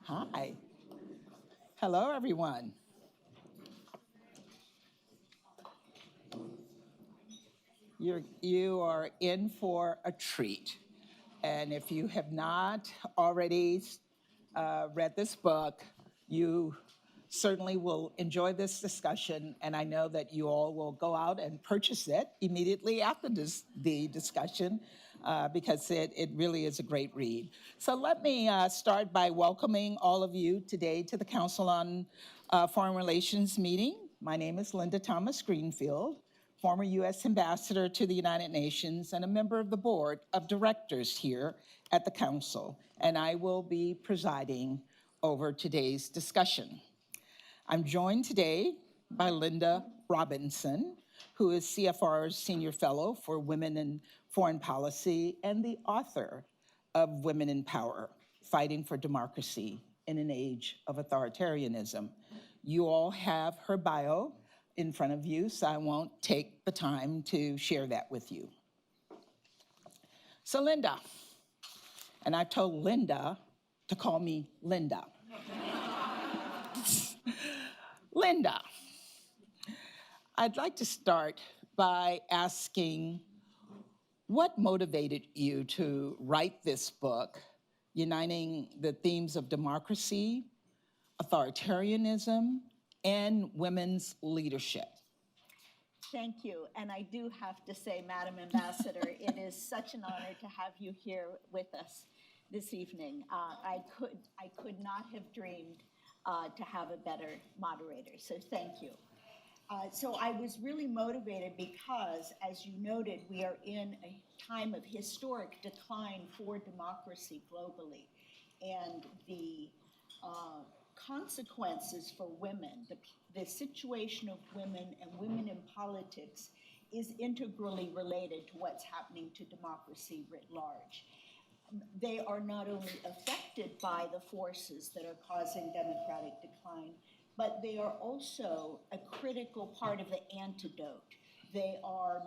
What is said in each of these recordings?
Hi. Hello, everyone. You are in for a treat. And if you have not already read this book, you certainly will enjoy this discussion. And I know that you all will go out and purchase it immediately after the discussion because it really is a great read. So let me start by welcoming all of you today to the Council on Foreign Relations meeting. My name is Linda Thomas Greenfield, former U.S. Ambassador to the United Nations and a member of the Board of Directors here at the Council, and I will be presiding over today's discussion. I'm joined today by Linda Robinson, who is CFR's Senior Fellow for Women in Foreign Policy and the author of Women in Power, Fighting for Democracy in an Age of Authoritarianism. You all have her bio in front of you, so I won't take the time to share that with you. So Linda, and I told Linda to call me Linda. Linda, I'd like to start by asking what motivated you to write this book, uniting the themes of democracy, authoritarianism, and women's leadership? Thank you. And I do have to say, Madam Ambassador, it is such an honor to have you here with us this evening. I could not have dreamed to have a better moderator, so thank you. So I was really motivated because, as you noted, we are in a time of historic decline for democracy globally. And the consequences for women, the situation of women and women in politics is integrally related to what's happening to democracy writ large. They are not only affected by the forces that are causing democratic decline, but they are also a critical part of the antidote.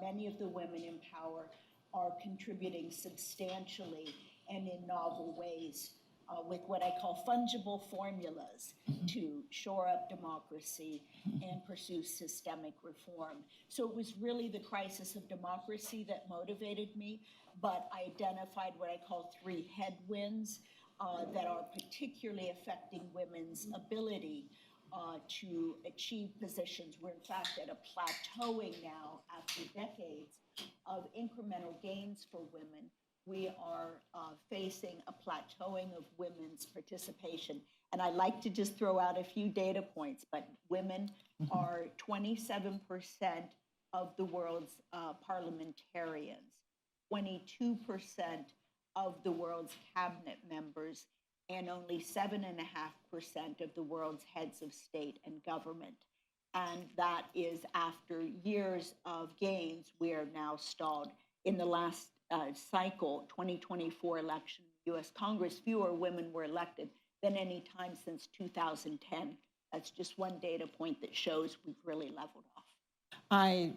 Many of the women in power are contributing substantially and in novel ways with what I call fungible formulas to shore up democracy and pursue systemic reform. So it was really the crisis of democracy that motivated me, but I identified what I call three headwinds that are particularly affecting women's ability to achieve positions. We're in fact at a plateauing now after decades of incremental gains for women. We are facing a plateauing of women's participation. And I like to just throw out a few data points, but women are 27% of the world's parliamentarians, 22% of the world's cabinet members, and only 7.5% of the world's heads of state and government. And that is after years of gains, we are now stalled. In the last cycle, 2024 election, US Congress, fewer women were elected than any time since 2010. That's just one data point that shows we've really leveled off. I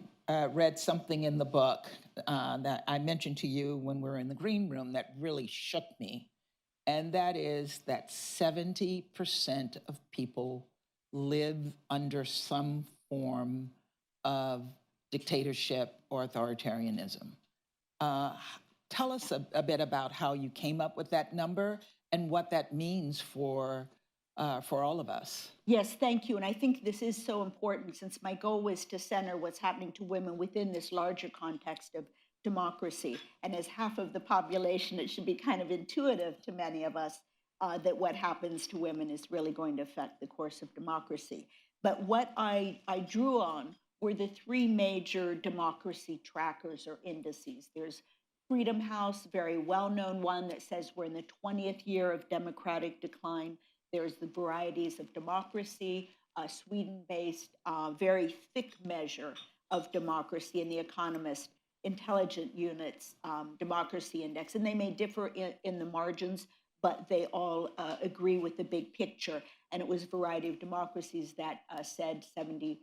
read something in the book that I mentioned to you when we were in the green room that really shook me. And that is that 70% of people live under some form of dictatorship or authoritarianism. Tell us a bit about how you came up with that number and what that means for all of us. Yes, thank you. And I think this is so important since my goal was to center what's happening to women within this larger context of democracy. And as half of the population, it should be kind of intuitive to many of us that what happens to women is really going to affect the course of democracy. But what I drew on were the three major democracy trackers or indices. There's Freedom House, very well-known one that says we're in the 20th year of democratic decline. There's the Varieties of Democracy, a Sweden-based, very thick measure of democracy, and The Economist Intelligent Units Democracy Index. And they may differ in the margins, but they all agree with the big picture. And it was Variety of Democracies that said 74%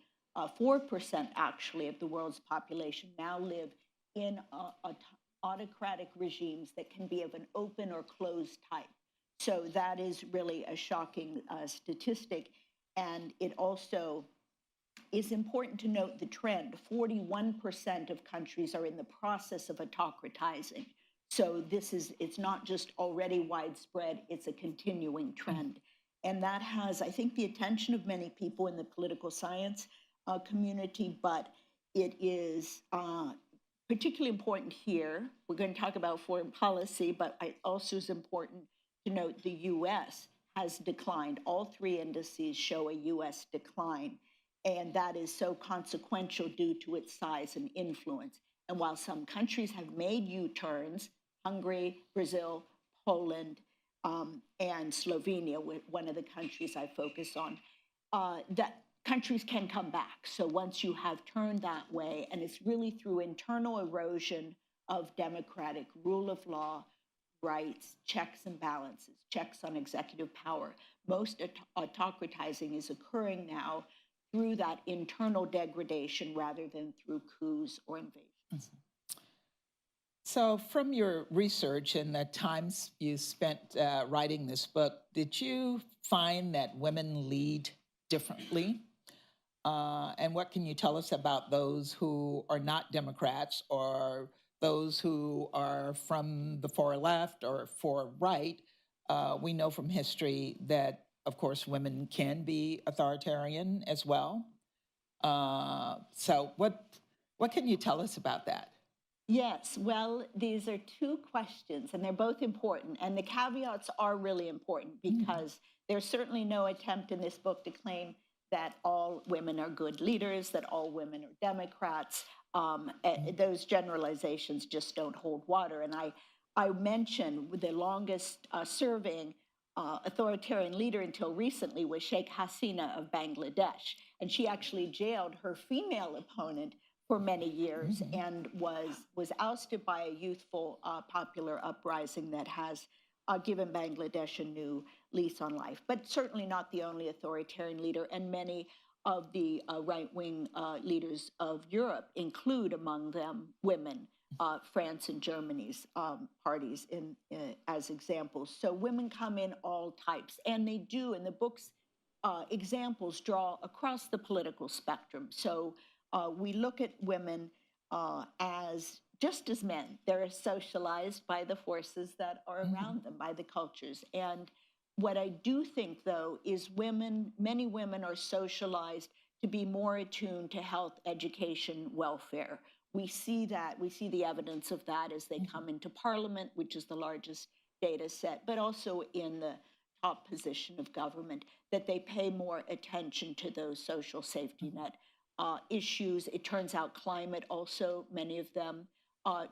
actually of the world's population now live in autocratic regimes that can be of an open or closed type. So that is really a shocking statistic. And it also is important to note the trend. 41% of countries are in the process of autocratizing. So it's not just already widespread, it's a continuing trend. And that has, I think, the attention of many people in the political science community, but it is particularly important here. We're going to talk about foreign policy, but it also is important to note the US has declined. All three indices show a US decline. And that is so consequential due to its size and influence. And while some countries have made U-turns, Hungary, Brazil, Poland, and Slovenia, one of the countries I focus on, that countries can come back. So once you have turned that way, and it's really through internal erosion of democratic rule of law, rights, checks and balances, checks on executive power. Most autocratizing is occurring now through that internal degradation rather than through coups or invasions. So from your research and the times you spent writing this book, did you find that women lead differently? And what can you tell us about those who are not Democrats or those who are from the far left or far right? We know from history that, of course, women can be authoritarian as well. So what can you tell us about that? Yes, well, these are two questions, and they're both important. And the caveats are really important because there's certainly no attempt in this book to claim that all women are good leaders, that all women are Democrats. Those generalizations just don't hold water. And I mentioned the longest serving authoritarian leader until recently was Sheikh Hasina of Bangladesh. And she actually jailed her female opponent for many years and was ousted by a youthful popular uprising that has given Bangladesh a new lease on life. But certainly not the only authoritarian leader, and many of the right-wing leaders of Europe include among them women, France and Germany's parties as examples. So women come in all types, and they do, in the book's examples draw across the political spectrum. So we look at women as just as men. They're socialized by the forces that are around them, by the cultures. And what I do think, though, is many women are socialized to be more attuned to health, education, welfare. We see that, we see the evidence of that as they come into parliament, which is the largest data set, but also in the top position of government, that they pay more attention to those social safety net issues. It turns out climate also, many of them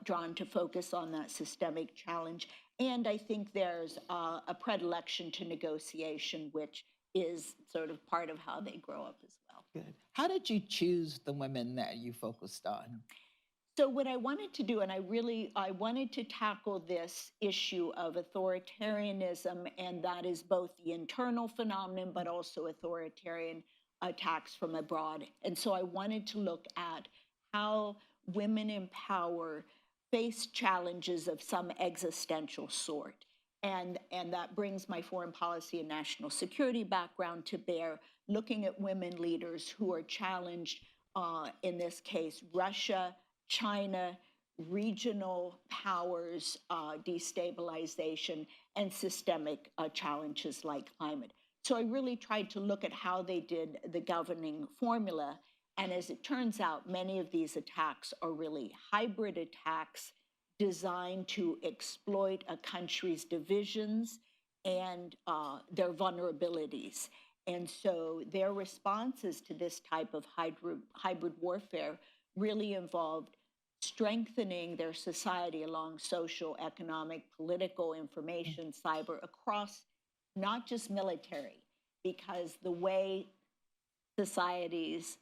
drawn to focus on that systemic challenge. And I think there's a predilection to negotiation, which is sort of part of how they grow up as well. Good. How did you choose the women that you focused on? So what I wanted to do, and I wanted to tackle this issue of authoritarianism, and that is both the internal phenomenon, but also authoritarian attacks from abroad. And so I wanted to look at how women in power face challenges of some existential sort. And that brings my foreign policy and national security background to bear, looking at women leaders who are challenged, in this case, Russia, China, regional powers, destabilization, and systemic challenges like climate. So I really tried to look at how they did the governing formula. And as it turns out, many of these attacks are really hybrid attacks designed to exploit a country's divisions and their vulnerabilities. And so their responses to this type of hybrid warfare really involved strengthening their society along social, economic, political, information, cyber, across not just military, because the way societies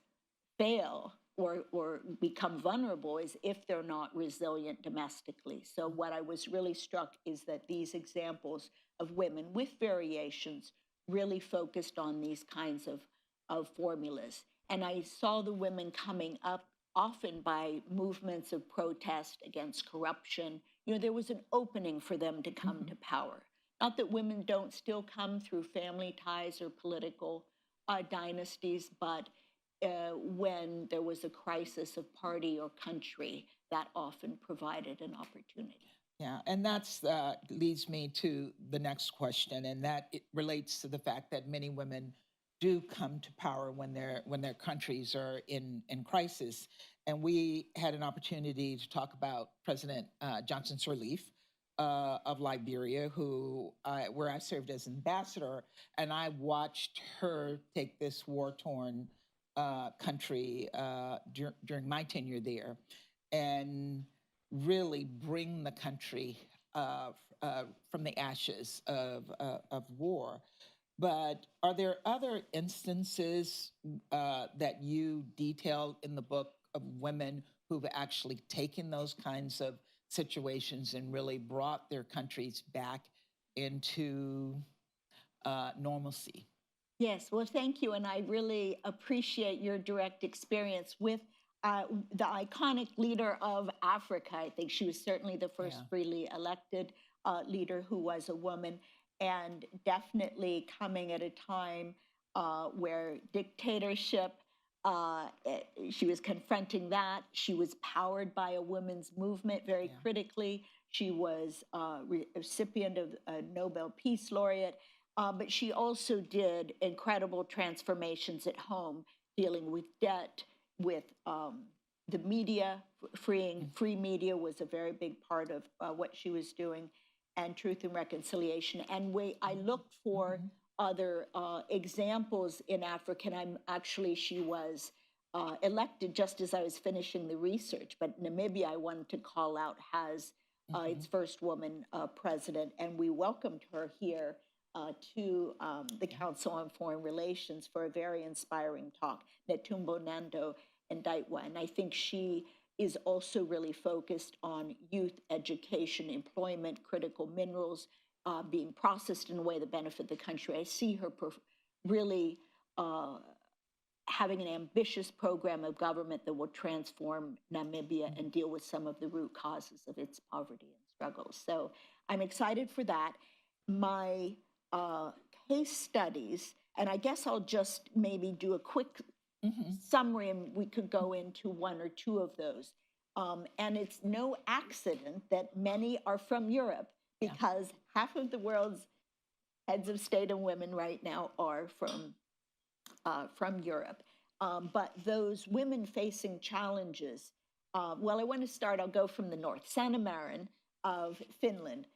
fail or become vulnerable is if they're not resilient domestically. So what I was really struck is that these examples of women with variations really focused on these kinds of formulas. And I saw the women coming up often by movements of protest against corruption. You know, there was an opening for them to come to power. Not that women don't still come through family ties or political dynasties, but when there was a crisis of party or country, that often provided an opportunity. Yeah, and that's leads me to the next question, and that it relates to the fact that many women do come to power when their countries are in crisis. And we had an opportunity to talk about President Johnson Sirleaf of Liberia, where I served as ambassador, and I watched her take this war-torn country during my tenure there, and really bring the country from the ashes of war. But are there other instances that you detail in the book of women who've actually taken those kinds of situations and really brought their countries back into normalcy? Yes, well, thank you. And I really appreciate your direct experience with the iconic leader of Africa. I think she was certainly the first freely elected leader who was a woman, and definitely coming at a time where dictatorship, she was confronting that. She was powered by a women's movement very critically. She was a recipient of a Nobel Peace Laureate. But she also did incredible transformations at home, dealing with debt, with the media. Free media was a very big part of what she was doing, and Truth and Reconciliation. And I looked for other examples in Africa, and she was elected just as I was finishing the research. But Namibia, I wanted to call out, has its first woman president, and we welcomed her here to the Council on Foreign Relations for a very inspiring talk, Netumbo Nando Ndaitwah. And I think she is also really focused on youth education, employment, critical minerals being processed in a way that benefit the country. I see her really having an ambitious program of government that will transform Namibia and deal with some of the root causes of its poverty and struggles. So I'm excited for that. My case studies, and I guess I'll just maybe do a quick summary, and we could go into one or two of those. And it's no accident that many are from Europe, because half of the world's heads of state and women right now are from Europe. But those women facing challenges, well, I want to start, I'll go from the north. Sanna Marin of Finland,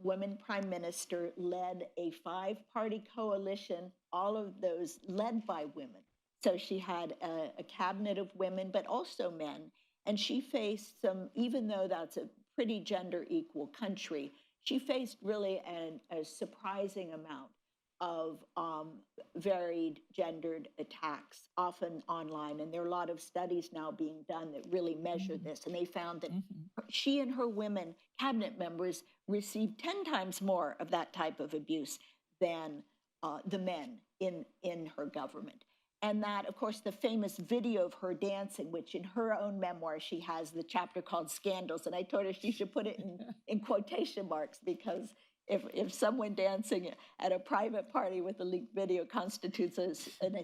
women prime minister, led a 5-party coalition, all of those led by women. So she had a cabinet of women, but also men. And she faced some, even though that's a pretty gender equal country, she faced really a surprising amount of varied gendered attacks, often online. And there are a lot of studies now being done that really measure this. And they found that she and her women cabinet members received 10 times more of that type of abuse than the men in her government. And that, of course, the famous video of her dancing, which in her own memoir, she has the chapter called Scandals. And I told her she should put it in quotation marks, because if someone dancing at a private party with a leaked video constitutes a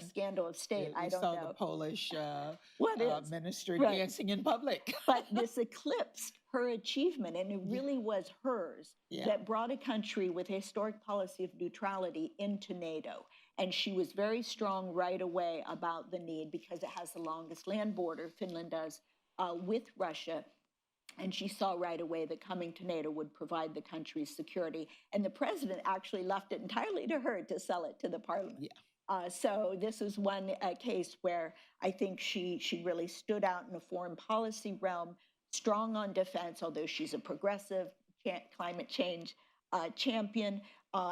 scandal of state, I don't know. We saw the Polish minister Right. dancing in public. But this eclipsed her achievement, and it really was hers that brought a country with a historic policy of neutrality into NATO. And she was very strong right away about the need, because it has the longest land border, Finland does, with Russia. And she saw right away that coming to NATO would provide the country's security. And the president actually left it entirely to her to sell it to the parliament. So this is one case where I think she really stood out in a foreign policy realm, strong on defense, although she's a progressive climate change champion.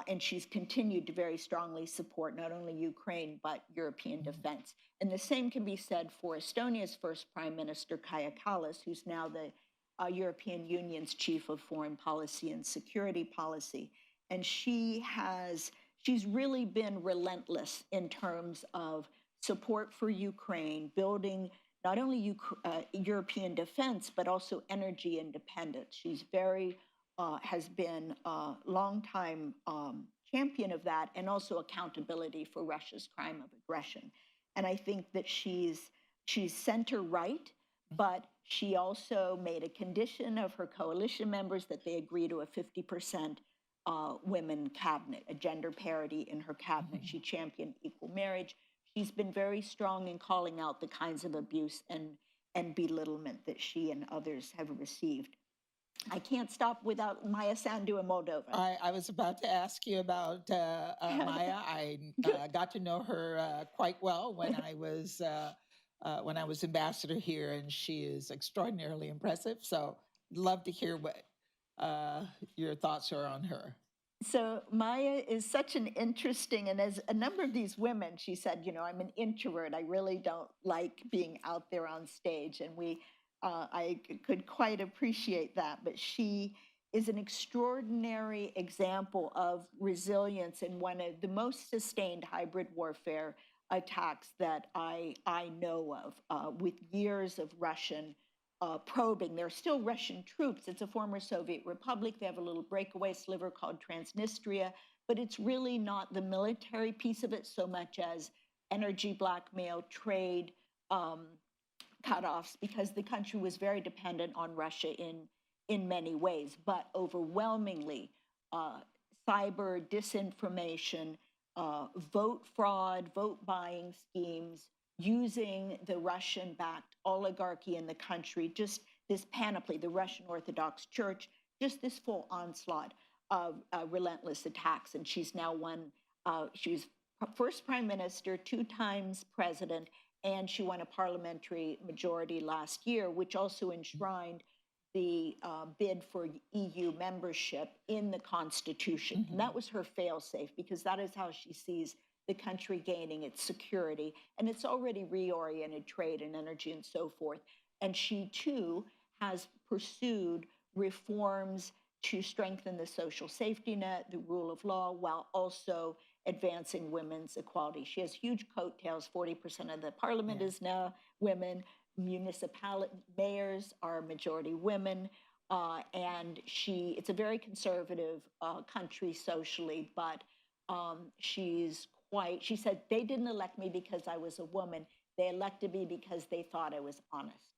And she's continued to very strongly support not only Ukraine, but European defense. And the same can be said for Estonia's first prime minister, Kaja Kallas, who's now the European Union's chief of foreign policy and security policy. And she's really been relentless in terms of support for Ukraine, building not only European defense, but also energy independence. She's very has been a longtime champion of that, and also accountability for Russia's crime of aggression. And I think that she's center right, but she also made a condition of her coalition members that they agree to a 50% women cabinet, a gender parity in her cabinet. She championed equal marriage. She's been very strong in calling out the kinds of abuse and belittlement that she and others have received. I can't stop without Maya Sandu in Moldova. I was about to ask you about Maya. I got to know her quite well when I was ambassador here, and she is extraordinarily impressive. So, love to hear what your thoughts are on her. So Maya is such an interesting, and as a number of these women, she said, you know, I'm an introvert. I really don't like being out there on stage. And I could quite appreciate that. But she is an extraordinary example of resilience in one of the most sustained hybrid warfare attacks that I know of, with years of Russian probing. There are still Russian troops. It's a former Soviet republic. They have a little breakaway sliver called Transnistria, but it's really not the military piece of it so much as energy blackmail, trade cutoffs, because the country was very dependent on Russia in many ways, but overwhelmingly cyber disinformation, vote fraud, vote buying schemes, using the Russian-backed oligarchy in the country, just this panoply, the Russian Orthodox Church, just this full onslaught of relentless attacks. And she's now she's first prime minister, 2 times president, and she won a parliamentary majority last year, which also enshrined the bid for EU membership in the Constitution. And that was her fail-safe, because that is how she sees the country gaining its security. And it's already reoriented trade and energy and so forth. And she, too, has pursued reforms to strengthen the social safety net, the rule of law, while also advancing women's equality. She has huge coattails. 40% of the parliament is now women. Municipality mayors are majority women. And it's a very conservative country socially, but she said, they didn't elect me because I was a woman. They elected me because they thought I was honest.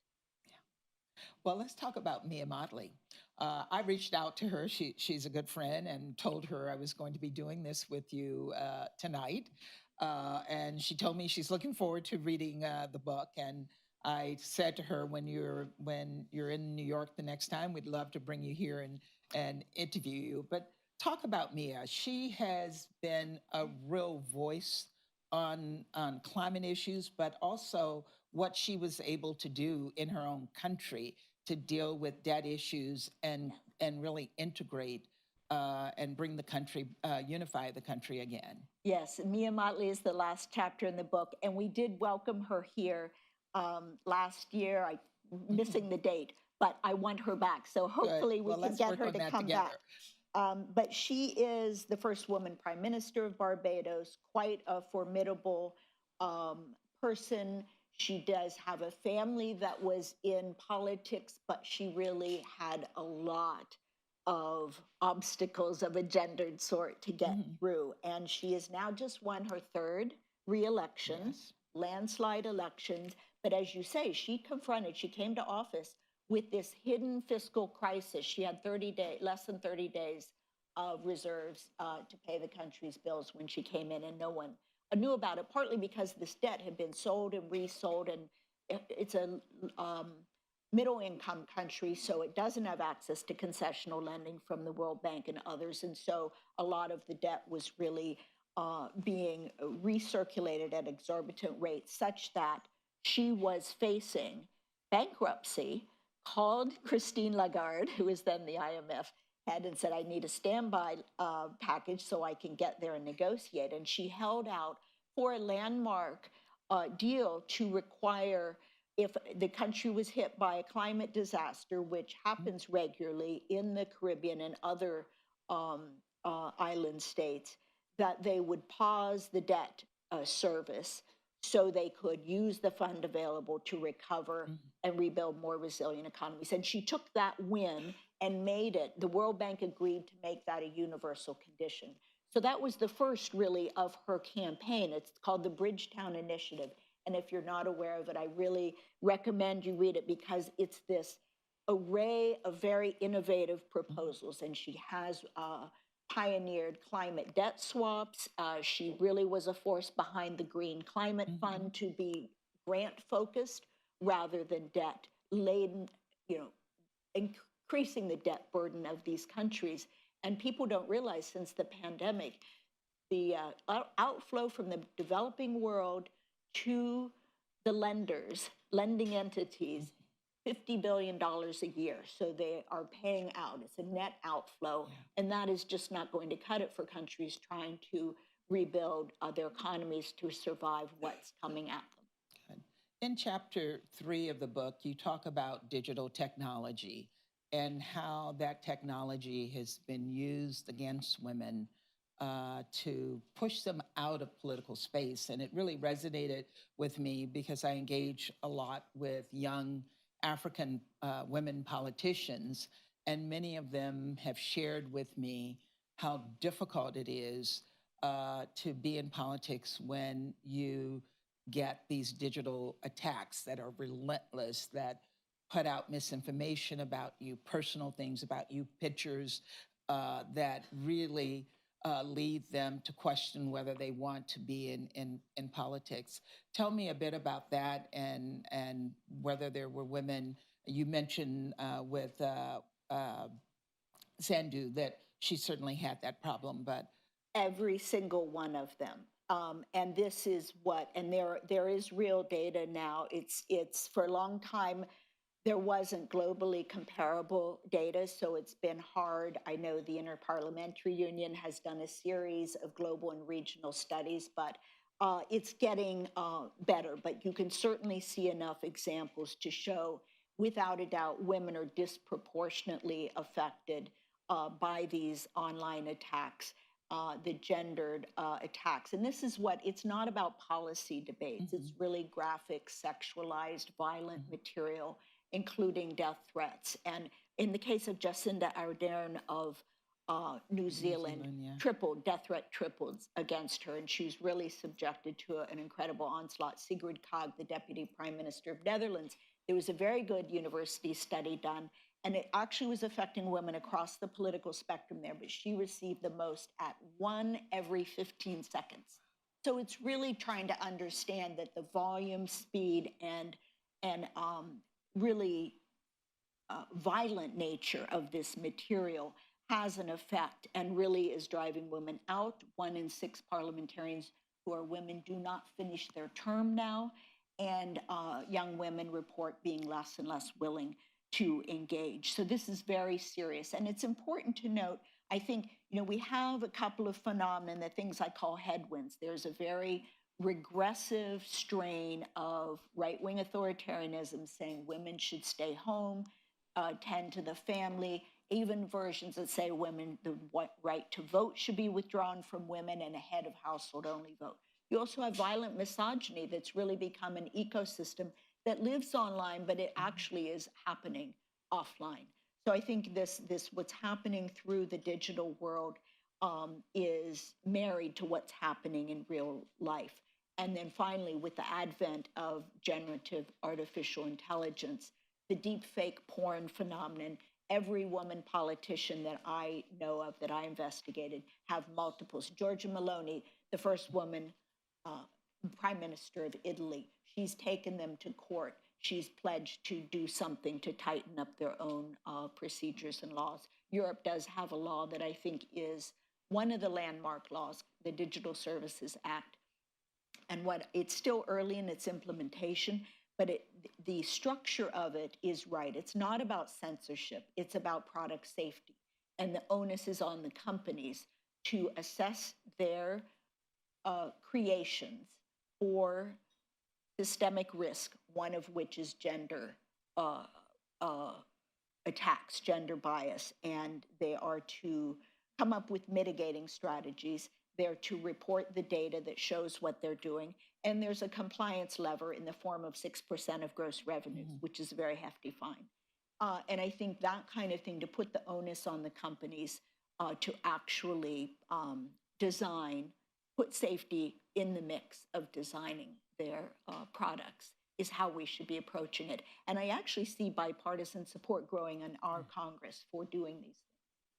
Well, let's talk about Mia Motley. I reached out to her. She's a good friend, and told her I was going to be doing this with you tonight. And she told me she's looking forward to reading the book. And I said to her, when you're in New York the next time, we'd love to bring you here and interview you. But talk about Mia. She has been a real voice on climate issues, but also what she was able to do in her own country to deal with debt issues and really integrate and bring the country, unify the country again. Yes, Mia Motley is the last chapter in the book, and we did welcome her here last year. I'm missing the date, but I want her back. So hopefully we can get her to come back. But she is the first woman prime minister of Barbados, quite a formidable person. She does have a family that was in politics, but she really had a lot of obstacles of a gendered sort to get through. And she has now just won her 3rd re-election, landslide elections. But as you say, she came to office with this hidden fiscal crisis. She had less than 30 days of reserves to pay the country's bills when she came in, and no one knew about it, partly because this debt had been sold and resold, and it's a middle-income country, so it doesn't have access to concessional lending from the World Bank and others, and so a lot of the debt was really being recirculated at exorbitant rates, such that she was facing bankruptcy, called Christine Lagarde, who was then the IMF head, and said, I need a standby package so I can get there and negotiate. And she held out for a landmark deal to require, if the country was hit by a climate disaster, which happens regularly in the Caribbean and other island states, that they would pause the debt service so they could use the fund available to recover and rebuild more resilient economies. And she took that win and made it, the World Bank agreed to make that a universal condition. So that was the first, really, of her campaign. It's called the Bridgetown Initiative. And if you're not aware of it, I really recommend you read it, because it's this array of very innovative proposals. And she has pioneered climate debt swaps. She really was a force behind the Green Climate Fund to be grant focused rather than debt laden, increasing the debt burden of these countries. And people don't realize, since the pandemic, the outflow from the developing world to the lending entities, $50 billion a year. So they are paying out. It's a net outflow. And that is just not going to cut it for countries trying to rebuild their economies to survive what's coming at them. In chapter 3 of the book, you talk about digital technology and how that technology has been used against women to push them out of political space. And it really resonated with me, because I engage a lot with young African women politicians, and many of them have shared with me how difficult it is to be in politics when you get these digital attacks that are relentless, that put out misinformation about you, personal things about you, pictures that really lead them to question whether they want to be in politics. Tell me a bit about that, and whether there were women. You mentioned with Sandu that she certainly had that problem, but every single one of them. And this is what, and there is real data now. It's for a long time, there wasn't globally comparable data, so it's been hard. I know the Interparliamentary Union has done a series of global and regional studies, but it's getting better. But you can certainly see enough examples to show, without a doubt, women are disproportionately affected by these online attacks. The gendered attacks. And this is what, it's not about policy debates. It's really graphic, sexualized, violent material, including death threats. And in the case of Jacinda Ardern of New Zealand, death threat tripled against her, and she was really subjected to an incredible onslaught. Sigrid Kaag, the Deputy Prime Minister of Netherlands, there was a very good university study done, and it actually was affecting women across the political spectrum there, but she received the most at 1 every 15 seconds. So it's really trying to understand that the volume, speed, and really violent nature of this material has an effect and really is driving women out. 1 in 6 parliamentarians who are women do not finish their term now, and young women report being less and less willing to engage. So this is very serious. And it's important to note, I think, we have a couple of phenomena, the things I call headwinds. There's a very regressive strain of right-wing authoritarianism saying women should stay home, tend to the family, even versions that say women, the right to vote should be withdrawn from women, and a head of household only vote. You also have violent misogyny that's really become an ecosystem that lives online, but it actually is happening offline. So I think this what's happening through the digital world is married to what's happening in real life. And then finally, with the advent of generative artificial intelligence, the deep fake porn phenomenon, every woman politician that I know of, that I investigated, have multiples. Giorgia Meloni, the first woman Prime Minister of Italy, she's taken them to court. She's pledged to do something to tighten up their own procedures and laws. Europe does have a law that I think is one of the landmark laws, the Digital Services Act. And it's still early in its implementation, but the structure of it is right. It's not about censorship. It's about product safety. And the onus is on the companies to assess their creations for systemic risk, one of which is gender attacks, gender bias, and they are to come up with mitigating strategies. They're to report the data that shows what they're doing, and there's a compliance lever in the form of 6% of gross revenues, which is a very hefty fine. And I think that kind of thing, to put the onus on the companies to actually design, put safety in the mix of designing their products, is how we should be approaching it. And I actually see bipartisan support growing in our Congress for doing these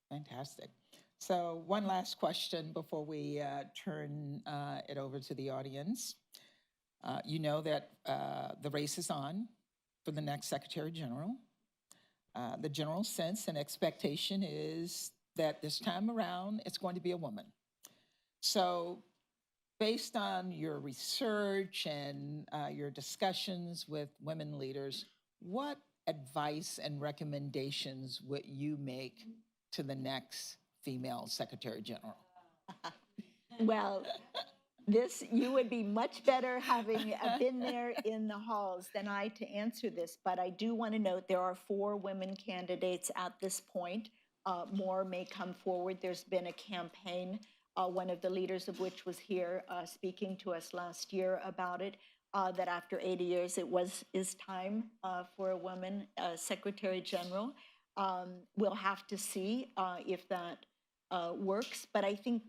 things. Fantastic. So one last question before we turn it over to the audience. You know that the race is on for the next Secretary General. The general sense and expectation is that this time around, it's going to be a woman. So based on your research and your discussions with women leaders, what advice and recommendations would you make to the next female Secretary General? Well, you would be much better having been there in the halls than I to answer this, but I do want to note there are 4 women candidates at this point. More may come forward. There's been a campaign, one of the leaders of which was here speaking to us last year about it, that after 80 years is time for a woman Secretary General. We'll have to see if that works, but I think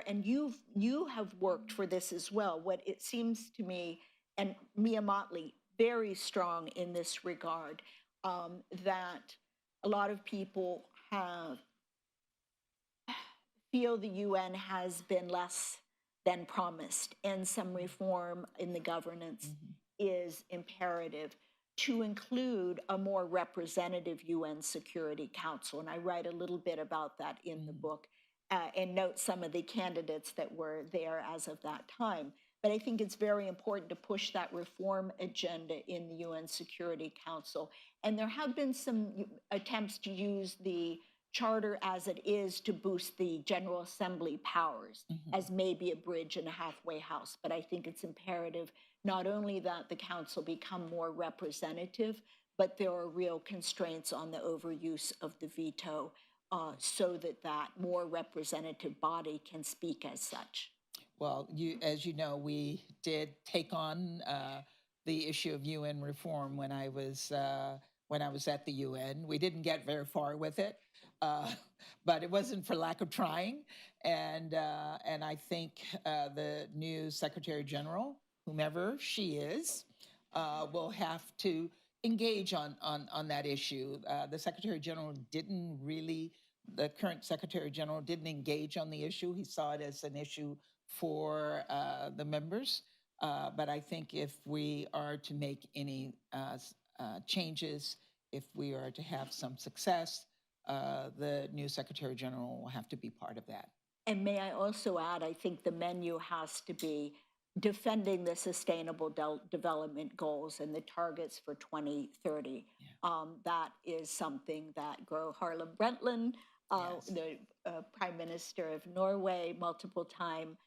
and you have worked for this as well. What it seems to me, and Mia Motley, very strong in this regard, that a lot of people feel the UN has been less than promised, and some reform in the governance is imperative, to include a more representative UN Security Council. And I write a little bit about that in the book and note some of the candidates that were there as of that time. But I think it's very important to push that reform agenda in the UN Security Council. And there have been some attempts to use the charter as it is to boost the General Assembly powers as maybe a bridge and a halfway house. But I think it's imperative not only that the council become more representative, but there are real constraints on the overuse of the veto so that more representative body can speak as such. Well, as you know, we did take on the issue of UN reform when I was at the UN. We didn't get very far with it, but it wasn't for lack of trying. And I think the new Secretary General, whomever she is, will have to engage on that issue. The current Secretary General didn't engage on the issue. He saw it as an issue for the members. But I think if we are to make any changes, if we are to have some success, the new Secretary General will have to be part of that. And may I also add, I think the menu has to be defending the Sustainable Development Goals and the targets for 2030. Yeah. That is something that Gro Harlem Brundtland, yes, the Prime Minister of Norway, multiple time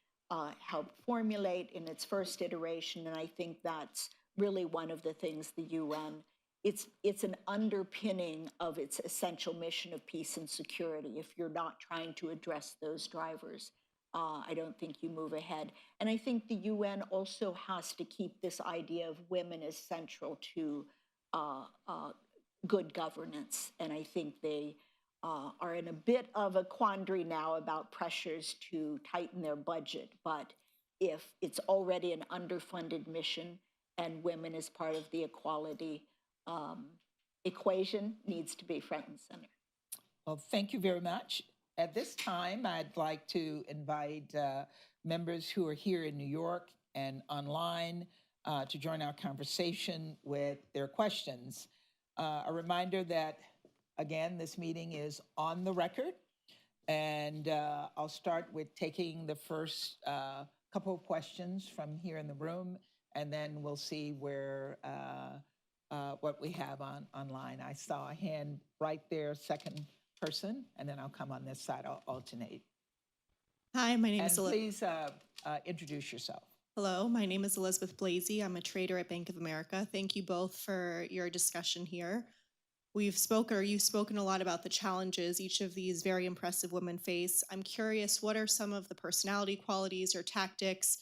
helped formulate in its first iteration. And I think that's really one of the things the UN, it's an underpinning of its essential mission of peace and security. If you're not trying to address those drivers, I don't think you move ahead. And I think the UN also has to keep this idea of women as central to good governance. And I think they are in a bit of a quandary now about pressures to tighten their budget. But if it's already an underfunded mission and women as part of the equality equation needs to be front and center. Well, thank you very much. At this time, I'd like to invite members who are here in New York and online to join our conversation with their questions. A reminder that, again, this meeting is on the record, and I'll start with taking the first couple of questions from here in the room, and then we'll see where what we have online. I saw a hand right there, second person, and then I'll come on this side. I'll alternate. Hi, my name is Elizabeth. Please introduce yourself. Hello, my name is Elizabeth Blasey. I'm a trader at Bank of America. Thank you both for your discussion here. You've spoken a lot about the challenges each of these very impressive women face. I'm curious, what are some of the personality qualities or tactics,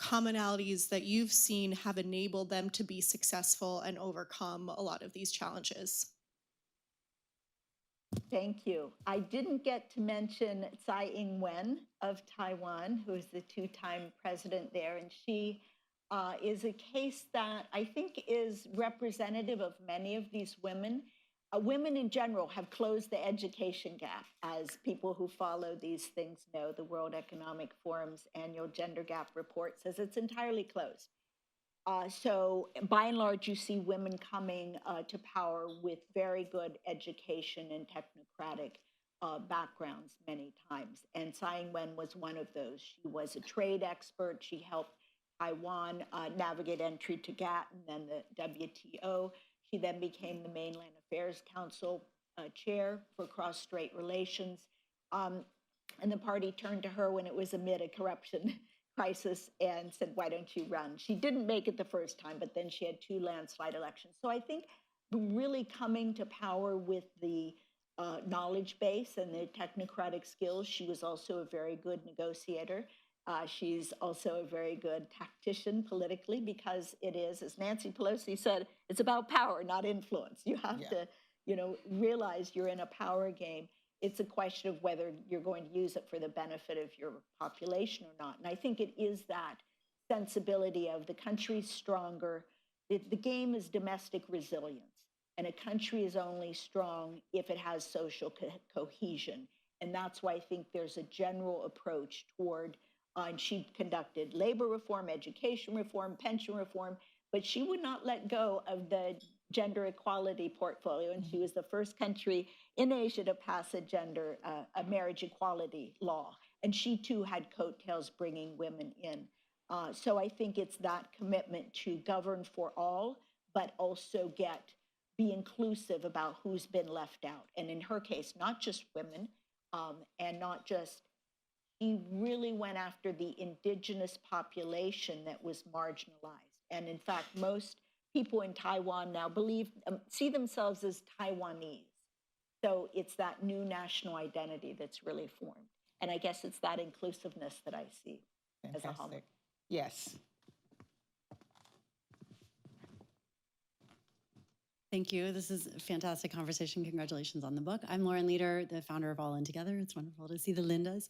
commonalities that you've seen have enabled them to be successful and overcome a lot of these challenges? Thank you. I didn't get to mention Tsai Ing-wen of Taiwan, who is the two-time president there, and she is a case that I think is representative of many of these women. Women in general have closed the education gap, as people who follow these things know. The World Economic Forum's annual gender gap report says it's entirely closed. So by and large, you see women coming to power with very good education and technocratic backgrounds many times. And Tsai Ing-wen was one of those. She was a trade expert. She helped Taiwan navigate entry to GATT and then the WTO. She then became the Mainland Affairs Council chair for cross-strait relations. And the party turned to her when it was amid a corruption crisis and said, why don't you run? She didn't make it the first time, but then she had 2 landslide elections. So I think really coming to power with the knowledge base and the technocratic skills. She was also a very good negotiator. She's also a very good tactician politically, because it is, as Nancy Pelosi said, it's about power, not influence. You have to, realize you're in a power game. It's a question of whether you're going to use it for the benefit of your population or not. And I think it is that sensibility of the country's stronger. The game is domestic resilience. And a country is only strong if it has social cohesion. And that's why I think there's a general approach toward, and she conducted labor reform, education reform, pension reform, but she would not let go of the gender equality portfolio. And she was the first country in Asia to pass a marriage equality law. And she too had coattails bringing women in. So I think it's that commitment to govern for all, but also be inclusive about who's been left out. And in her case, not just women, and not just, she really went after the indigenous population that was marginalized. And in fact, most people in Taiwan now see themselves as Taiwanese. So it's that new national identity that's really formed. And I guess it's that inclusiveness that I see as a hallmark. Yes. Thank you. This is a fantastic conversation. Congratulations on the book. I'm Lauren Leader, the founder of All In Together. It's wonderful to see the Lindas.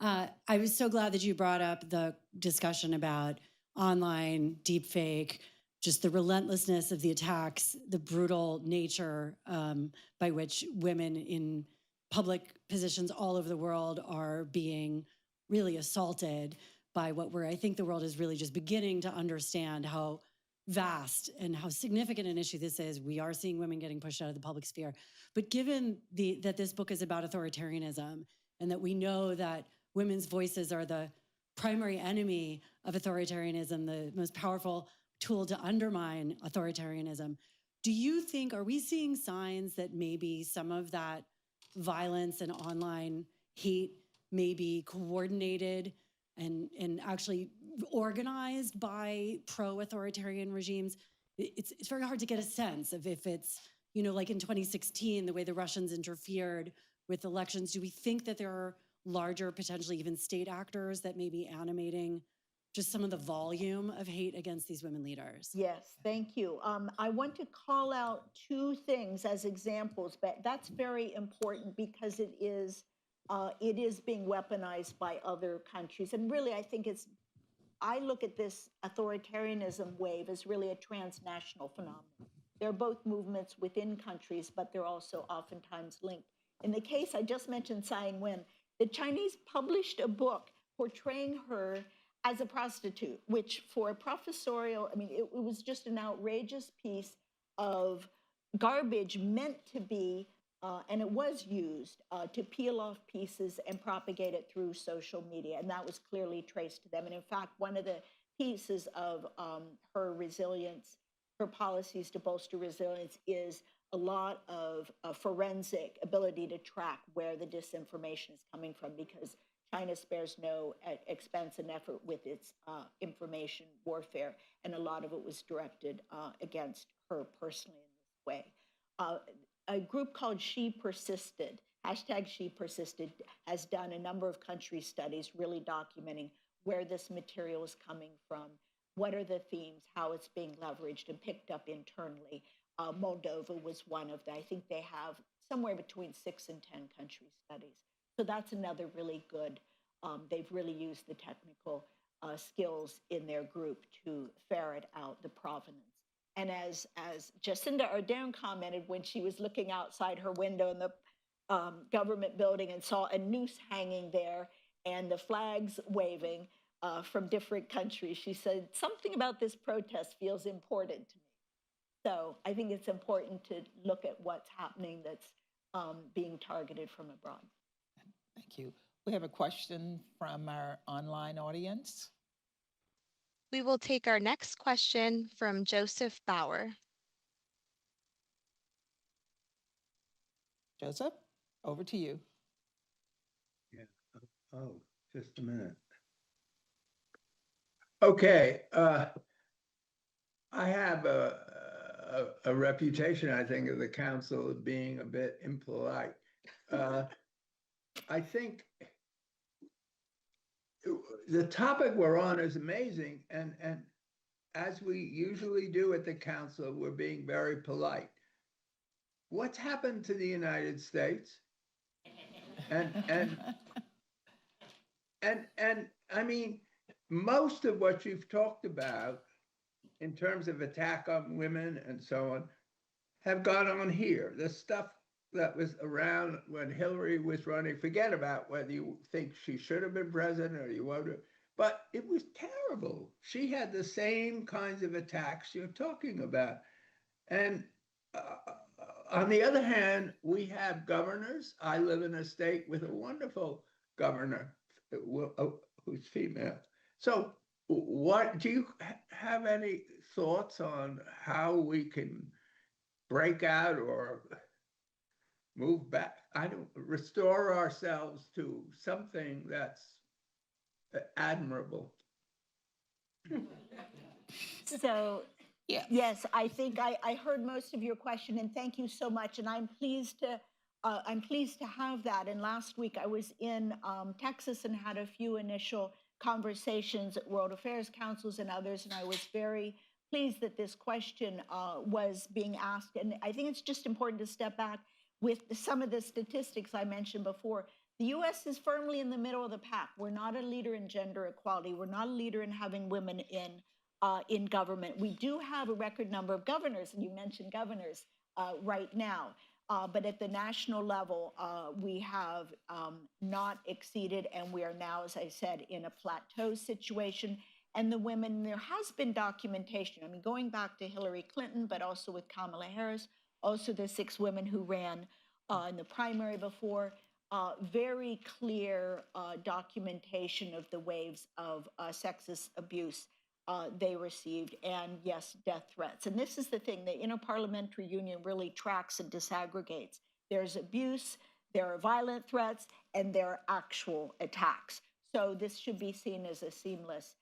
I was so glad that you brought up the discussion about online deepfake, just the relentlessness of the attacks, the brutal nature by which women in public positions all over the world are being really assaulted by I think the world is really just beginning to understand how vast and how significant an issue this is. We are seeing women getting pushed out of the public sphere. But given that this book is about authoritarianism, and that we know that women's voices are the primary enemy of authoritarianism, the most powerful tool to undermine authoritarianism, are we seeing signs that maybe some of that violence and online hate may be coordinated and actually organized by pro-authoritarian regimes? It's very hard to get a sense of if it's, like in 2016, the way the Russians interfered with elections. Do we think that there are larger, potentially even state actors that may be animating just some of the volume of hate against these women leaders? Yes, thank you. I want to call out 2 things as examples, but that's very important because it is being weaponized by other countries. And really, I look at this authoritarianism wave as really a transnational phenomenon. There are both movements within countries, but they're also oftentimes linked. In the case I just mentioned, Tsai Ing-wen, the Chinese published a book portraying her as a prostitute, which for a professorial, it was just an outrageous piece of garbage meant to be, and it was used to peel off pieces and propagate it through social media. And that was clearly traced to them. And in fact, one of the pieces of her resilience, her policies to bolster resilience, is a lot of forensic ability to track where the disinformation is coming from, because China spares no expense and effort with its information warfare, and a lot of it was directed against her personally in this way. A group called She Persisted, #ShePersisted, has done a number of country studies really documenting where this material is coming from, what are the themes, how it's being leveraged and picked up internally. Moldova was one of them. I think they have somewhere between 6 and 10 country studies. So that's another really good, they've really used the technical skills in their group to ferret out the provenance. And as Jacinda Ardern commented when she was looking outside her window in the government building and saw a noose hanging there and the flags waving from different countries, she said, something about this protest feels important to me. So I think it's important to look at what's happening that's being targeted from abroad. Thank you. We have a question from our online audience. We will take our next question from Joseph Bauer. Joseph, over to you. Yeah. Oh, just a minute. Okay. I have a reputation, I think, of the council of being a bit impolite. I think the topic we're on is amazing, and as we usually do at the council, we're being very polite. What's happened to the United States? And I mean, most of what you've talked about in terms of attack on women and so on have gone on here. The stuff that was around when Hillary was running, forget about whether you think she should have been president or you want to, but it was terrible. She had the same kinds of attacks you're talking about. And on the other hand, we have governors. I live in a state with a wonderful governor who's female. So what do you have any thoughts on how we can break out or move back? Restore ourselves to something that's admirable. So yes, I think I heard most of your question, and thank you so much. And I'm pleased to have that. And last week I was in Texas and had a few initial conversations at World Affairs Councils and others, and I was very pleased that this question was being asked. And I think it's just important to step back with some of the statistics I mentioned before. The US is firmly in the middle of the pack. We're not a leader in gender equality. We're not a leader in having women in government. We do have a record number of governors, and you mentioned governors right now. But at the national level, we have not exceeded, and we are now, as I said, in a plateau situation. And the women, there has been documentation. I mean, going back to Hillary Clinton, but also with Kamala Harris, also the 6 women who ran in the primary before, very clear documentation of the waves of sexist abuse they received, and yes, death threats. And this is the thing, the Interparliamentary Union really tracks and disaggregates. There's abuse, there are violent threats, and there are actual attacks. So this should be seen as a seamless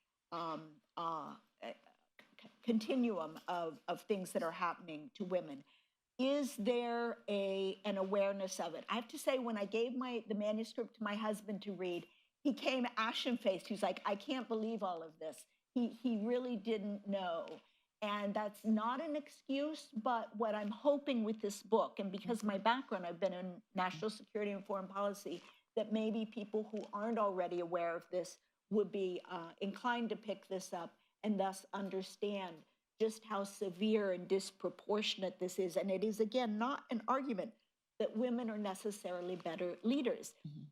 continuum of things that are happening to women. Is there an awareness of it? I have to say, when I gave the manuscript to my husband to read, he came ashen-faced. He was like, I can't believe all of this. He really didn't know. And that's not an excuse, but what I'm hoping with this book, and because my background, I've been in national security and foreign policy, that maybe people who aren't already aware of this would be inclined to pick this up and thus understand just how severe and disproportionate this is. And it is, again, not an argument that women are necessarily better leaders. Mm-hmm.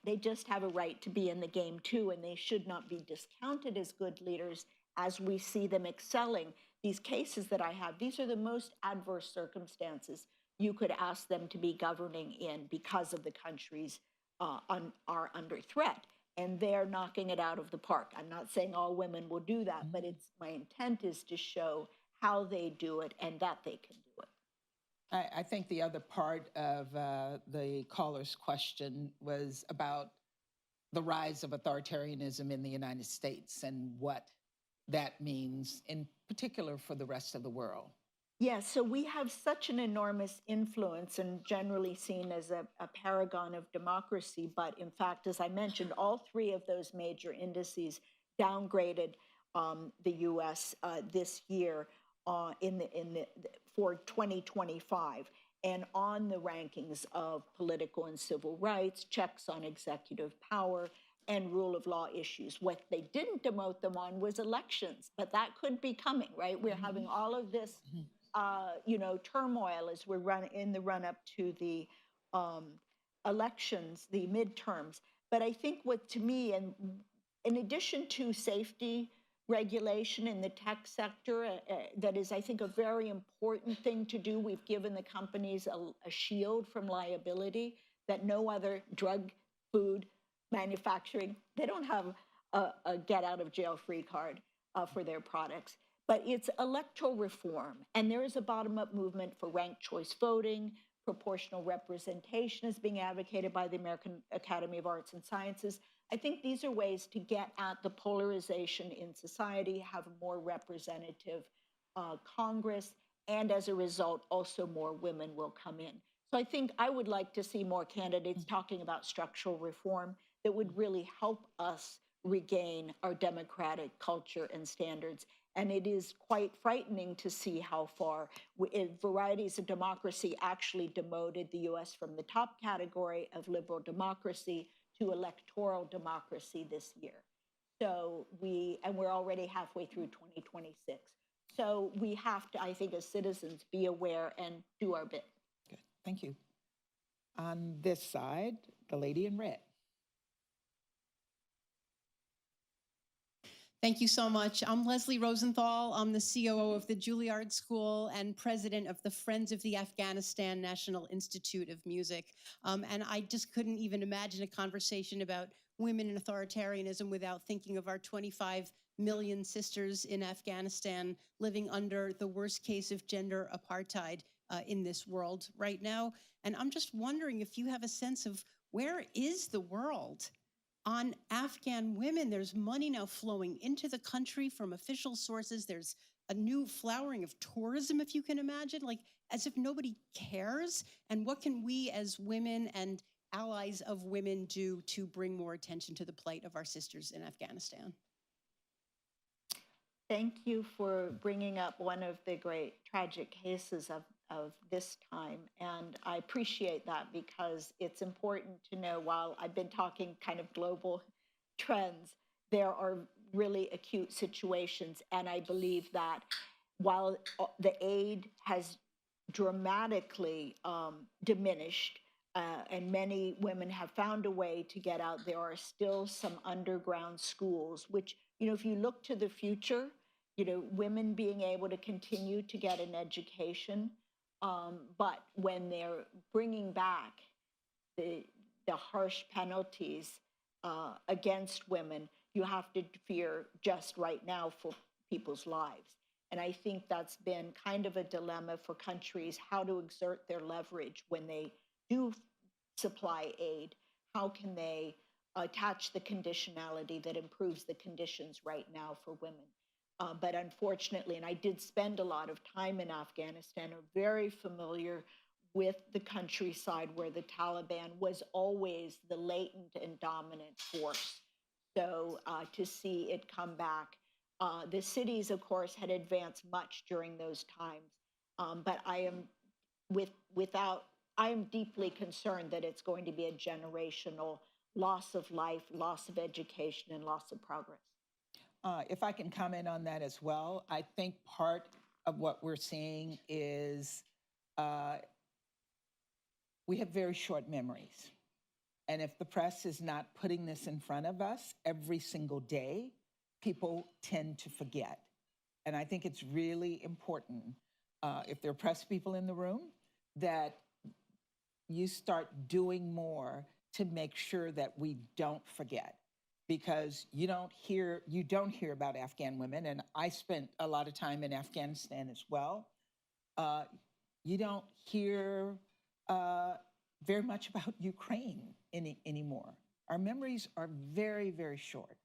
They just have a right to be in the game too, and they should not be discounted as good leaders as we see them excelling. These cases that I have, these are the most adverse circumstances you could ask them to be governing in because of the countries are under threat. And they're knocking it out of the park. I'm not saying all women will do that, but my intent is to show how they do it and that they can do it. I think the other part of the caller's question was about the rise of authoritarianism in the United States and what that means, in particular for the rest of the world. Yes, so we have such an enormous influence and generally seen as a paragon of democracy. But in fact, as I mentioned, all 3 of those major indices downgraded the US this year for 2025, and on the rankings of political and civil rights, checks on executive power, and rule of law issues. What they didn't demote them on was elections, but that could be coming, right? We're having all of this, turmoil as we're in the run up to the elections, the midterms. But I think what, to me, and in addition to safety regulation in the tech sector, that is, I think, a very important thing to do. We've given the companies a shield from liability that no other drug, food, manufacturing, they don't have a get out of jail free card for their products. But it's electoral reform, and there is a bottom-up movement for ranked choice voting. Proportional representation is being advocated by the American Academy of Arts and Sciences. I think these are ways to get at the polarization in society, have a more representative Congress, and as a result, also more women will come in. So I think I would like to see more candidates talking about structural reform that would really help us regain our democratic culture and standards. And it is quite frightening to see how far varieties of democracy actually demoted the US from the top category of liberal democracy to electoral democracy this year. So we're already halfway through 2026. So we have to, I think, as citizens, be aware and do our bit. Good, thank you. On this side, the lady in red. Thank you so much. I'm Leslie Rosenthal. I'm the COO of the Juilliard School and president of the Friends of the Afghanistan National Institute of Music. And I just couldn't even imagine a conversation about women and authoritarianism without thinking of our 25 million sisters in Afghanistan living under the worst case of gender apartheid in this world right now. And I'm just wondering if you have a sense of where is the world on Afghan women. There's money now flowing into the country from official sources. There's a new flowering of tourism, if you can imagine, like as if nobody cares. And what can we as women and allies of women do to bring more attention to the plight of our sisters in Afghanistan? Thank you for bringing up one of the great tragic cases of this time. And I appreciate that because it's important to know, while I've been talking kind of global trends, there are really acute situations. And I believe that while the aid has dramatically diminished, and many women have found a way to get out, there are still some underground schools, which, if you look to the future, women being able to continue to get an education, but when they're bringing back the harsh penalties against women, you have to fear just right now for people's lives. And I think that's been kind of a dilemma for countries, how to exert their leverage when they do supply aid. How can they attach the conditionality that improves the conditions right now for women? But unfortunately, and I did spend a lot of time in Afghanistan, I'm very familiar with the countryside where the Taliban was always the latent and dominant force. So to see it come back, the cities, of course, had advanced much during those times. But I am deeply concerned that it's going to be a generational loss of life, loss of education, and loss of progress. If I can comment on that as well, I think part of what we're seeing is we have very short memories. And if the press is not putting this in front of us every single day, people tend to forget. And I think it's really important, if there are press people in the room, that you start doing more to make sure that we don't forget. Because you don't hear about Afghan women, and I spent a lot of time in Afghanistan as well. You don't hear very much about Ukraine anymore. Our memories are very, very short.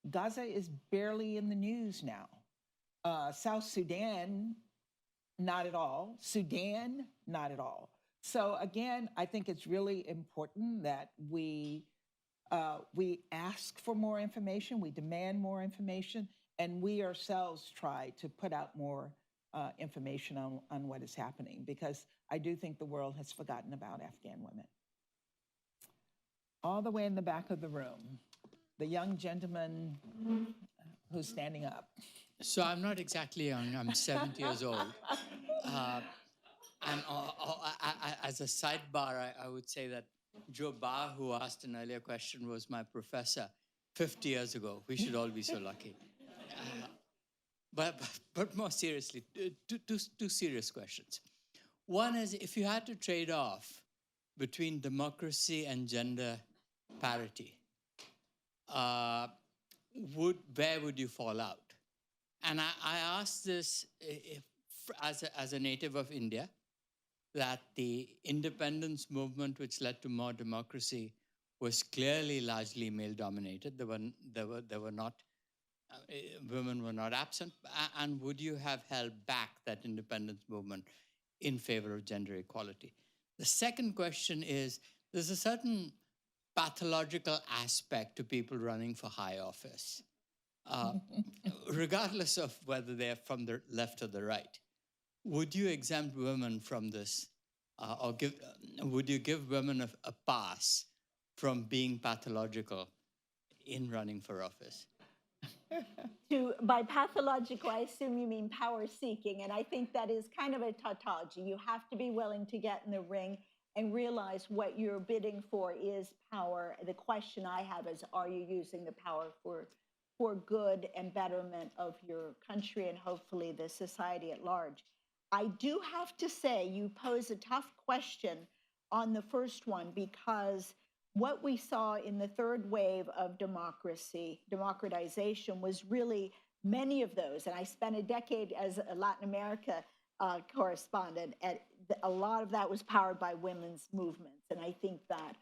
Gaza is barely in the news now. South Sudan, not at all. Sudan, not at all. So again, I think it's really important that we ask for more information, we demand more information, and we ourselves try to put out more information on what is happening, because I do think the world has forgotten about Afghan women. All the way in the back of the room, the young gentleman who's standing up. So I'm not exactly young, I'm 70 years old. And as a sidebar, I would say that Joe Barr, who asked an earlier question, was my professor 50 years ago. We should all be so lucky. But more seriously, two serious questions. One is, if you had to trade off between democracy and gender parity, where would you fall out? And I ask this as a native of India, that the independence movement, which led to more democracy, was clearly largely male-dominated. There were not, women were not absent. And would you have held back that independence movement in favor of gender equality? The second question is, there's a certain pathological aspect to people running for high office, regardless of whether they're from the left or the right. Would you exempt women from this, or would you give women a pass from being pathological in running for office? By pathological, I assume you mean power seeking, and I think that is kind of a tautology. You have to be willing to get in the ring and realize what you're bidding for is power. The question I have is, are you using the power for good and betterment of your country and hopefully the society at large? I do have to say, you pose a tough question on the first one, because what we saw in the third wave of democratization was really many of those. And I spent a decade as a Latin America correspondent, and a lot of that was powered by women's movements. And I think that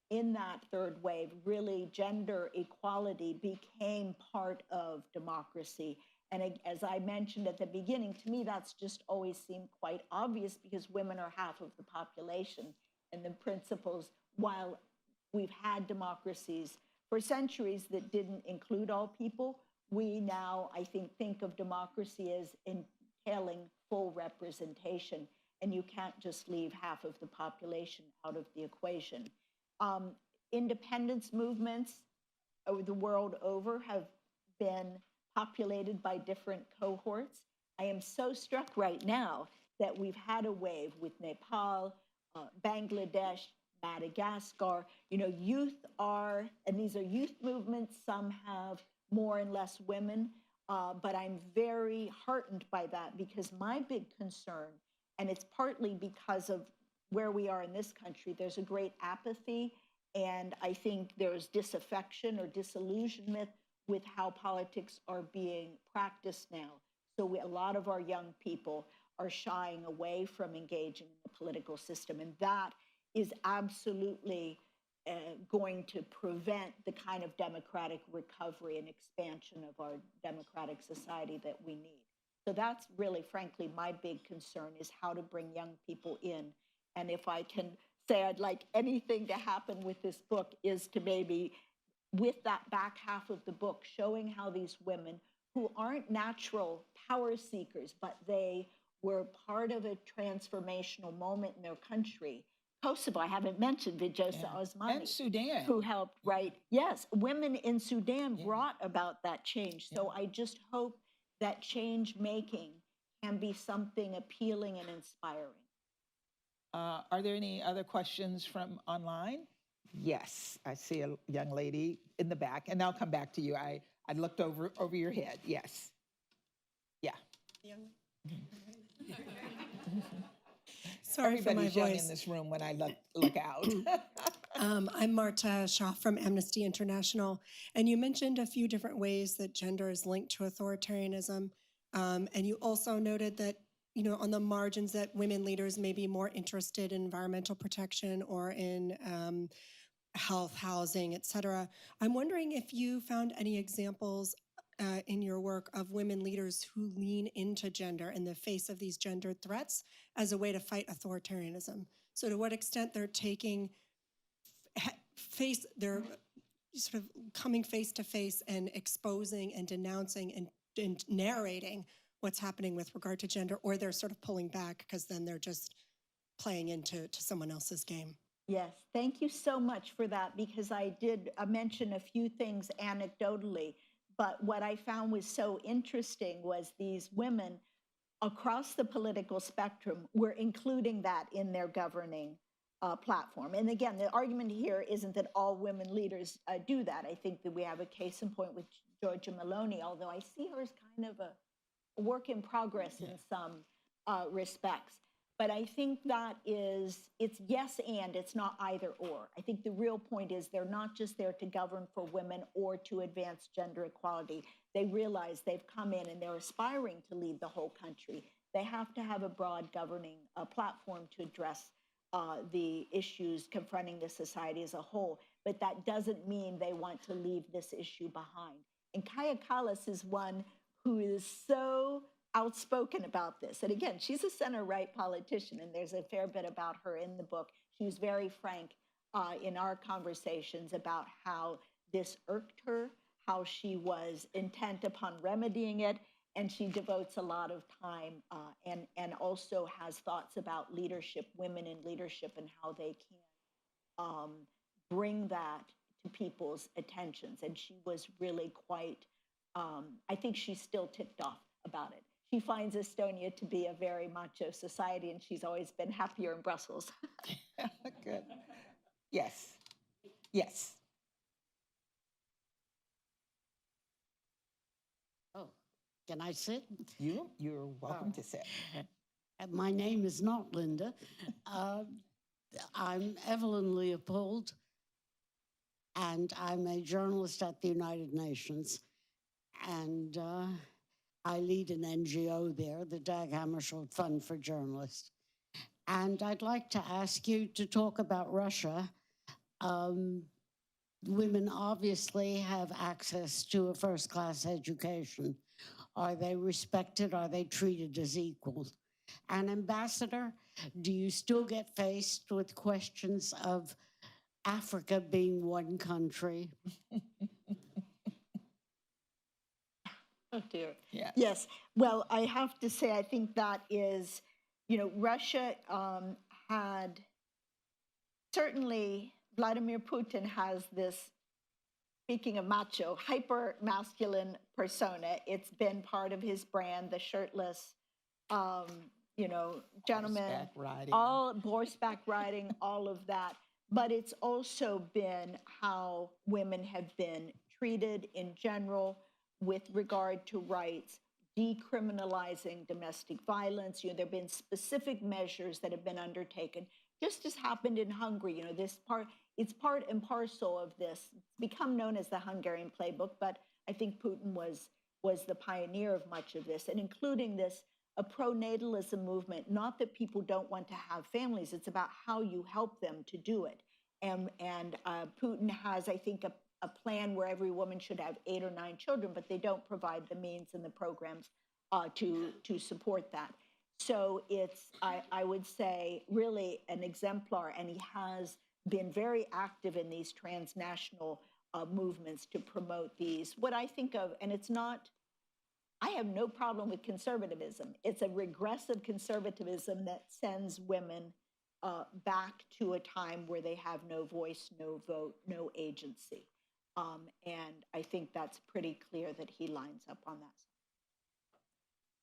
in that third wave, really gender equality became part of democracy. And as I mentioned at the beginning, to me, that's just always seemed quite obvious, because women are half of the population. And the principles, while we've had democracies for centuries that didn't include all people, we now, I think of democracy as entailing full representation. And you can't just leave half of the population out of the equation. Independence movements the world over have been populated by different cohorts. I am so struck right now that we've had a wave with Nepal, Bangladesh, Madagascar. You know, youth are, and these are youth movements, some have more and less women, but I'm very heartened by that, because my big concern, and it's partly because of where we are in this country, there's a great apathy, and I think there's disaffection or disillusionment with how politics are being practiced now. So a lot of our young people are shying away from engaging in the political system, and that is absolutely going to prevent the kind of democratic recovery and expansion of our democratic society that we need. So that's really, frankly, my big concern, is how to bring young people in. And if I can say I'd like anything to happen with this book, is to maybe, with that back half of the book, showing how these women, who aren't natural power seekers, but they were part of a transformational moment in their country. Kosovo, I haven't mentioned Vidjosa Osmani. And Sudan. Who helped write, yes, women in Sudan brought about that change. So I just hope that change making can be something appealing and inspiring. Are there any other questions from online? Yes, I see a young lady in the back, and I'll come back to you. I looked over your head. Yes. Yeah. Sorry for my Everybody's young voice. in this room when I look out. I'm Marta Shah from Amnesty International, and you mentioned a few different ways that gender is linked to authoritarianism, and you also noted that, you know, on the margins, that women leaders may be more interested in environmental protection or in health, housing, et cetera. I'm wondering if you found any examples in your work of women leaders who lean into gender in the face of these gender threats as a way to fight authoritarianism. So to what extent they're taking they're sort of coming face to face and exposing and denouncing and narrating what's happening with regard to gender, or they're sort of pulling back because then they're just playing into someone else's game. Yes, thank you so much for that, because I did mention a few things anecdotally, but what I found was so interesting was these women across the political spectrum were including that in their governing platform. And again, the argument here isn't that all women leaders do that. I think that we have a case in point with Georgia Maloney, although I see her as kind of a work in progress in some respects. But I think that it's yes and, it's not either or. I think the real point is they're not just there to govern for women or to advance gender equality. They realize they've come in and they're aspiring to lead the whole country. They have to have a broad governing platform to address the issues confronting the society as a whole. But that doesn't mean they want to leave this issue behind. And Kaya Kallas is one who is so outspoken about this. And again, she's a center-right politician, and there's a fair bit about her in the book. She was very frank in our conversations about how this irked her, how she was intent upon remedying it, and she devotes a lot of time and also has thoughts about leadership, women in leadership, and how they can bring that to people's attentions. And she was really quite, I think she's still ticked off about it. She finds Estonia to be a very macho society, and she's always been happier in Brussels. Good. Yes. Yes. Oh, can I sit? You're welcome to sit. My name is not Linda. I'm Evelyn Leopold, and I'm a journalist at the United Nations. And I lead an NGO there, the Dag Hammarskjöld Fund for Journalists. And I'd like to ask you to talk about Russia. Women obviously have access to a first-class education. Are they respected? Are they treated as equals? And Ambassador, do you still get faced with questions of Africa being one country? Oh dear. Yes. Yes. Well, I have to say, I think that is, Russia had, certainly Vladimir Putin has this, speaking of macho, hyper masculine persona. It's been part of his brand, the shirtless, gentleman, Horseback riding. all horseback riding, all of that. But it's also been how women have been treated in general with regard to rights, decriminalizing domestic violence. There have been specific measures that have been undertaken, just as happened in Hungary. It's part and parcel of this. It's become known as the Hungarian playbook, but I think Putin was the pioneer of much of this, and including this, a pronatalism movement. Not that people don't want to have families, it's about how you help them to do it. And Putin has, I think, a plan where every woman should have 8 or 9 children, but they don't provide the means and the programs to support that. So it's, I would say, really an exemplar, and he has been very active in these transnational movements to promote these, what I think of, and it's not, I have no problem with conservatism. It's a regressive conservatism that sends women back to a time where they have no voice, no vote, no agency. And I think that's pretty clear that he lines up on that.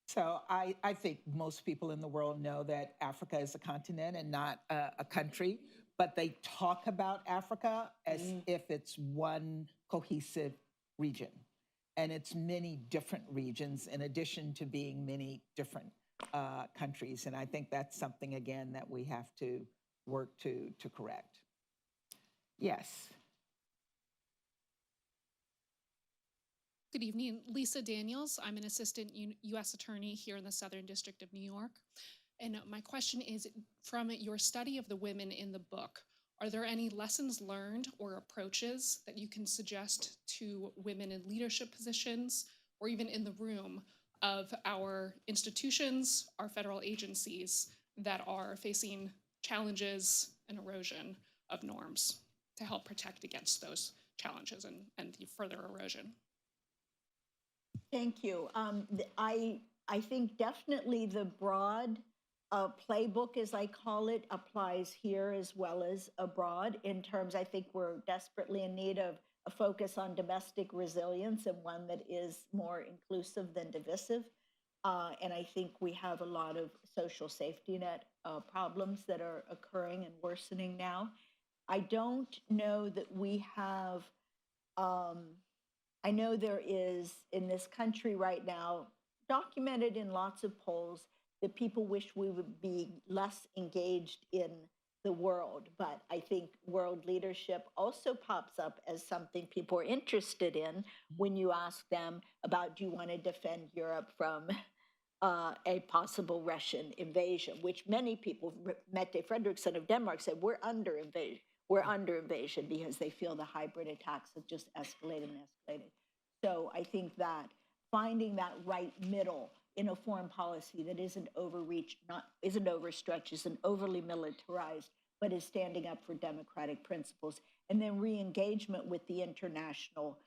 So I think most people in the world know that Africa is a continent and not a country, but they talk about Africa as if it's one cohesive region. And it's many different regions in addition to being many different countries. And I think that's something, again, that we have to work to correct. Yes. Good evening, Lisa Daniels. I'm an assistant U.S. attorney here in the Southern District of New York. And my question is, from your study of the women in the book, are there any lessons learned or approaches that you can suggest to women in leadership positions or even in the room of our institutions, our federal agencies that are facing challenges and erosion of norms to help protect against those challenges and the further erosion? Thank you. I I think definitely the broad playbook, as I call it, applies here as well as abroad. In terms, I think we're desperately in need of a focus on domestic resilience, and one that is more inclusive than divisive. And I think we have a lot of social safety net problems that are occurring and worsening now. I don't know that we have, I know there is in this country right now, documented in lots of polls, that people wish we would be less engaged in the world. But I think world leadership also pops up as something people are interested in when you ask them about, do you want to defend Europe from a possible Russian invasion, which many people, Mette Frederiksen of Denmark, said, we're under invasion. We're under invasion because they feel the hybrid attacks have just escalated and escalated. So I think that finding that right middle in a foreign policy that isn't overreach, isn't overstretched, isn't overly militarized, but is standing up for democratic principles, and then re-engagement with the international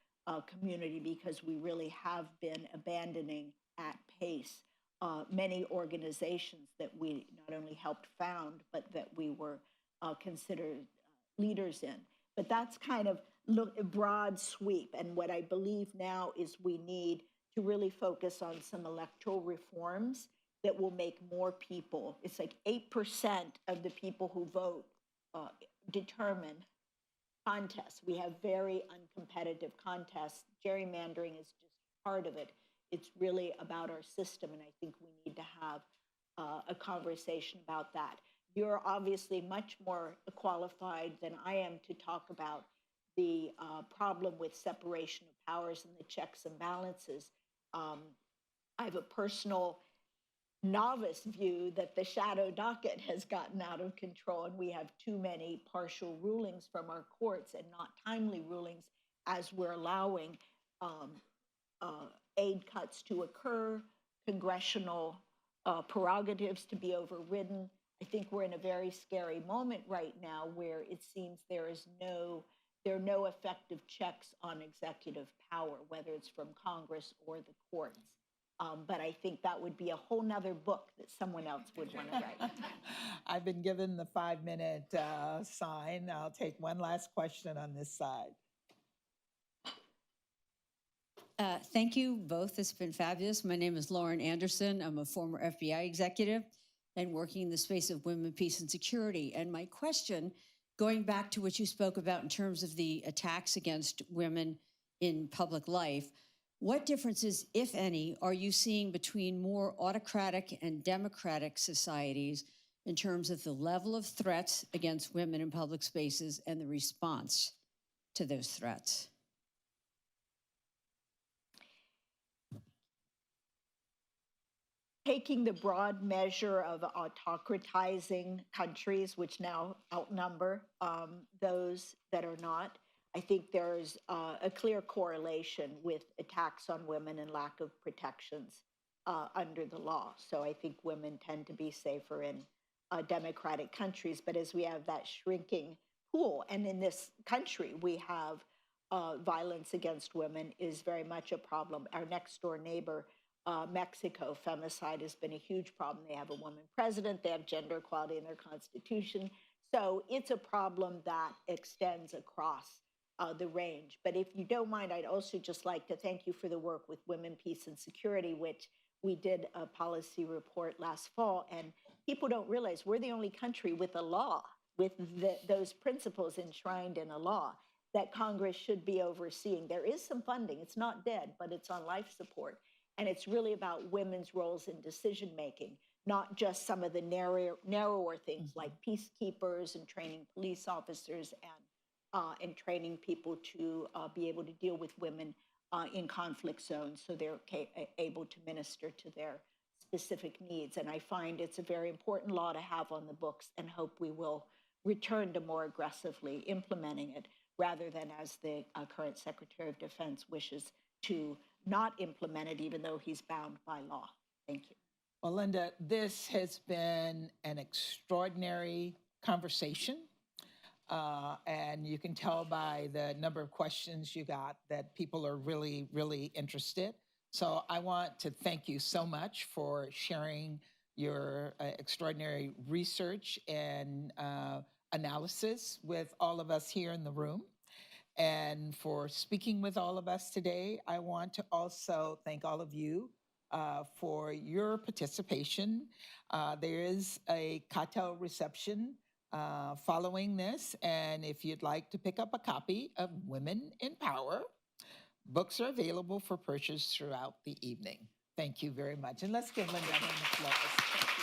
community, because we really have been abandoning at pace many organizations that we not only helped found, but that we were considered leaders in. But that's kind of a broad sweep. And what I believe now is we need to really focus on some electoral reforms that will make more people, it's like 8% of the people who vote determine contests. We have very uncompetitive contests. Gerrymandering is just part of it. It's really about our system, and I think we need to have a conversation about that. You're obviously much more qualified than I am to talk about the problem with separation of powers and the checks and balances. I have a personal novice view that the shadow docket has gotten out of control, and we have too many partial rulings from our courts and not timely rulings, as we're allowing aid cuts to occur, congressional prerogatives to be overridden. I think we're in a very scary moment right now where it seems there are no effective checks on executive power, whether it's from Congress or the courts. But I think that would be a whole nother book that someone else would want to write. I've been given the 5-minute sign. I'll take one last question on this side. Thank you both. It's been fabulous. My name is Lauren Anderson. I'm a former FBI executive and working in the space of women, peace, and security. And my question, going back to what you spoke about in terms of the attacks against women in public life, what differences, if any, are you seeing between more autocratic and democratic societies in terms of the level of threats against women in public spaces and the response to those threats? Taking the broad measure of autocratizing countries, which now outnumber those that are not, I think there's a clear correlation with attacks on women and lack of protections under the law. So I think women tend to be safer in democratic countries. But as we have that shrinking pool, and in this country we have violence against women is very much a problem. Our next door neighbor, Mexico, femicide has been a huge problem. They have a woman president, they have gender equality in their constitution. So it's a problem that extends across the range. But if you don't mind, I'd also just like to thank you for the work with Women, Peace, and Security, which we did a policy report last fall. And people don't realize we're the only country with a law, with those principles enshrined in a law that Congress should be overseeing. There is some funding. It's not dead, but it's on life support. And it's really about women's roles in decision-making, not just some of the narrower things like peacekeepers and training police officers and training people to be able to deal with women in conflict zones so they're able to minister to their specific needs. And I find it's a very important law to have on the books, and hope we will return to more aggressively implementing it rather than, as the current Secretary of Defense wishes, to not implement it even though he's bound by law. Thank you. Well, Linda, this has been an extraordinary conversation. And you can tell by the number of questions you got that people are really, really interested. So I want to thank you so much for sharing your extraordinary research and analysis with all of us here in the room. And for speaking with all of us today, I want to also thank all of you for your participation. There is a cocktail reception following this, and if you'd like to pick up a copy of Women in Power, books are available for purchase throughout the evening. Thank you very much. And let's give Linda an applause.